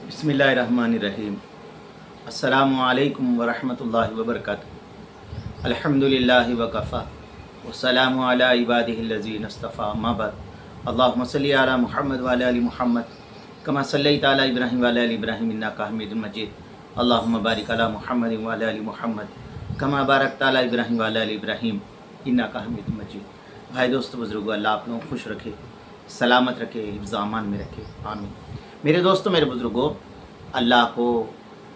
बिस्मिल्लाहिर्रहमानिर्रहीम। अस्सलामु अलैकुम वरहमतुल्लाहि वबरकातुहू। अल्हम्दुलिल्लाहि वकफ़ा वस्सलामु अला इबादिहिल्लज़ीना इस्तफ़ा, अम्मा बाद। अल्लाहुम्मा सल्लि अला मुहम्मद व अला आलि मुहम्मद कमा सल्लैता अला इब्राहीम व अला आलि इब्राहीम इन्नका हमीदुम मजीद। अल्लाहुम्मा बारिक अला मुहम्मद व अला आलि मुहम्मद कमा बारकता अला इब्राहीम व अला आलि इब्राहीम इन्नका हमीदुम मजीद। भाई दोस्तों बुज़ुर्गों, अल्लाह आप लोगों को खुश रखे, सलामत रखे, हिफ्ज़ अमान में रखे, आमीन। मेरे दोस्तों, मेरे बुज़ुर्गों, अल्लाह को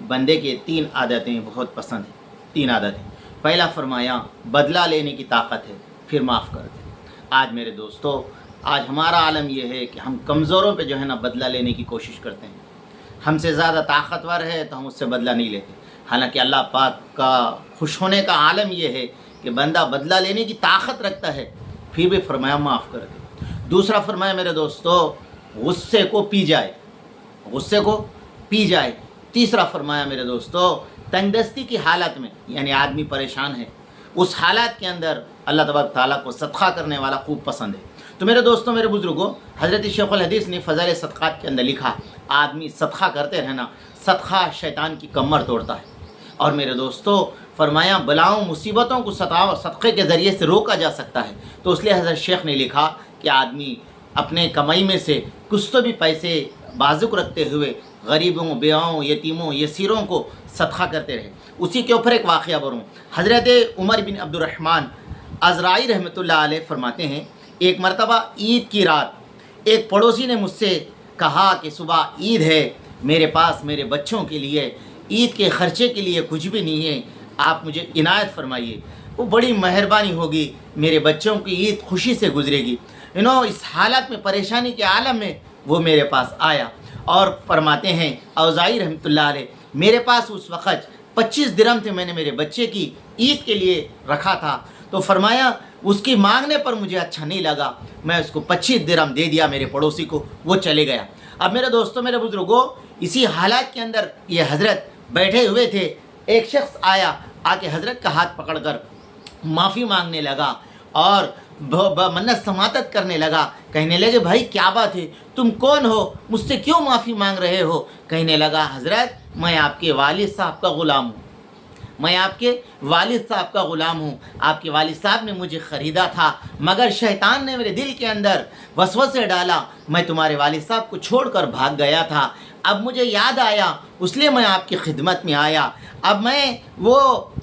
बंदे के 3 आदतें बहुत पसंद हैं। 3 आदतें। पहला फरमाया बदला लेने की ताकत है, फिर माफ़ कर दे। आज मेरे दोस्तों, आज हमारा आलम यह है कि हम कमज़ोरों पे जो है ना बदला लेने की कोशिश करते हैं। हमसे ज़्यादा ताकतवर है तो हम उससे बदला नहीं लेते। हालांकि अल्लाह पाक का खुश होने का आलम यह है कि बंदा बदला लेने की ताकत रखता है, फिर भी फरमाया माफ़ कर दे। दूसरा फरमाया मेरे दोस्तों, गुस्से को पी जाए, गुस्से को पी जाए। तीसरा फरमाया मेरे दोस्तों, तंगदस्ती की हालत में, यानी आदमी परेशान है, उस हालत के अंदर अल्लाह तबारक ताला को सदका करने वाला खूब पसंद है। तो मेरे दोस्तों, मेरे बुज़ुर्गों, हज़रत शेखुल हदीस ने फ़ज़ाइल सदक़ात के अंदर लिखा, आदमी सदका करते रहना, सदका शैतान की कमर तोड़ता है। और मेरे दोस्तों फरमाया बलाओं मुसीबतों को सदक़े के ज़रिए से रोका जा सकता है। तो इसलिए हज़रत शेख ने लिखा कि आदमी अपने कमाई में से कुछ तो भी पैसे बाजुक रखते हुए गरीबों, बेवाओं, यतीमों, यसीरों को सदका करते रहे। उसी के ऊपर एक वाक़या बोलूँ। हज़रत उमर बिन अब्दुर्रहमान अज़राई रहमतुल्लाह अलैह फरमाते हैं, एक मरतबा ईद की रात एक पड़ोसी ने मुझसे कहा कि सुबह ईद है, मेरे पास मेरे बच्चों के लिए ईद के ख़र्चे के लिए कुछ भी नहीं है, आप मुझे इनायत फरमाइए, वो बड़ी मेहरबानी होगी, मेरे बच्चों की ईद खुशी से गुजरेगी। इस हालत में, परेशानी के आलम में वो मेरे पास आया और फरमाते हैं औज़ाई रहमतुल्लाह अलैह, मेरे पास उस वक़्त 25 दिरहम थे, मैंने मेरे बच्चे की ईद के लिए रखा था। तो फरमाया उसकी मांगने पर मुझे अच्छा नहीं लगा, मैं उसको 25 दिरहम दे दिया मेरे पड़ोसी को, वो चले गया। अब मेरे दोस्तों, मेरे बुज़ुर्गों, इसी हालात के अंदर ये हज़रत बैठे हुए थे। एक शख्स आया, आके हज़रत का हाथ पकड़कर माफ़ी मांगने लगा और मन्नत समातत करने लगा। कहने लगे, भाई क्या बात है, तुम कौन हो, मुझसे क्यों माफ़ी मांग रहे हो? कहने लगा, हज़रत मैं आपके वालिद साहब का ग़ुलाम हूँ, मैं आपके वालिद साहब का ग़ुलाम हूँ। आपके वालिद साहब ने मुझे ख़रीदा था, मगर शैतान ने मेरे दिल के अंदर वसवसे डाला, मैं तुम्हारे वालिद साहब को छोड़कर भाग गया था। अब मुझे याद आया, इसलिए मैं आपकी खिदमत में आया। अब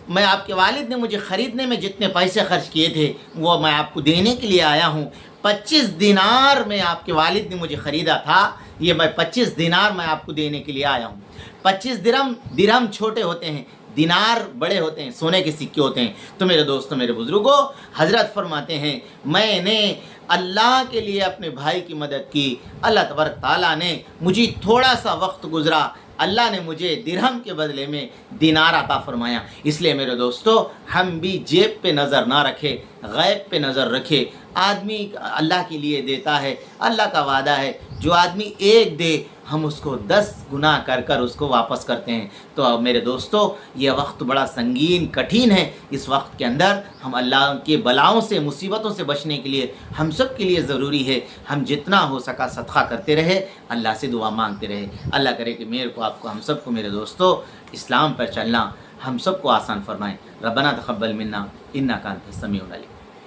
मैं आपके वालिद ने मुझे ख़रीदने में जितने पैसे खर्च किए थे वो मैं आपको देने के लिए आया हूँ। 25 दिनार में आपके वालिद ने मुझे ख़रीदा था, ये मैं 25 दिनार मैं आपको देने के लिए आया हूँ। 25 दिरहम छोटे होते हैं, दिनार बड़े होते हैं, सोने के सिक्के होते हैं। तो मेरे दोस्तों, मेरे बुज़ुर्गों, हज़रत फरमाते हैं, मैंने अल्लाह के लिए अपने भाई की मदद की, अल्लाह तबारक ताला ने मुझे थोड़ा सा वक्त गुज़रा, अल्लाह ने मुझे दिरहम के बदले में दिनार अता फरमाया। इसलिए मेरे दोस्तों, हम भी जेब पे नज़र ना रखें, गैब पे नज़र रखें। आदमी अल्लाह के लिए देता है, अल्लाह का वादा है, जो आदमी एक दे हम उसको 10 गुना कर कर उसको वापस करते हैं। तो अब मेरे दोस्तों, ये वक्त बड़ा संगीन कठिन है। इस वक्त के अंदर हम अल्लाह के बलाओं से, मुसीबतों से बचने के लिए हम सब के लिए ज़रूरी है हम जितना हो सका सदका करते रहे, अल्लाह से दुआ मांगते रहे। अल्लाह करे कि मेरे को, आपको, हम सब को, मेरे दोस्तों, इस्लाम पर चलना हम सब को आसान फरमाएँ। रब्बना तक़ब्बल मिन्ना इन्नका अंतस समीउल अलीम।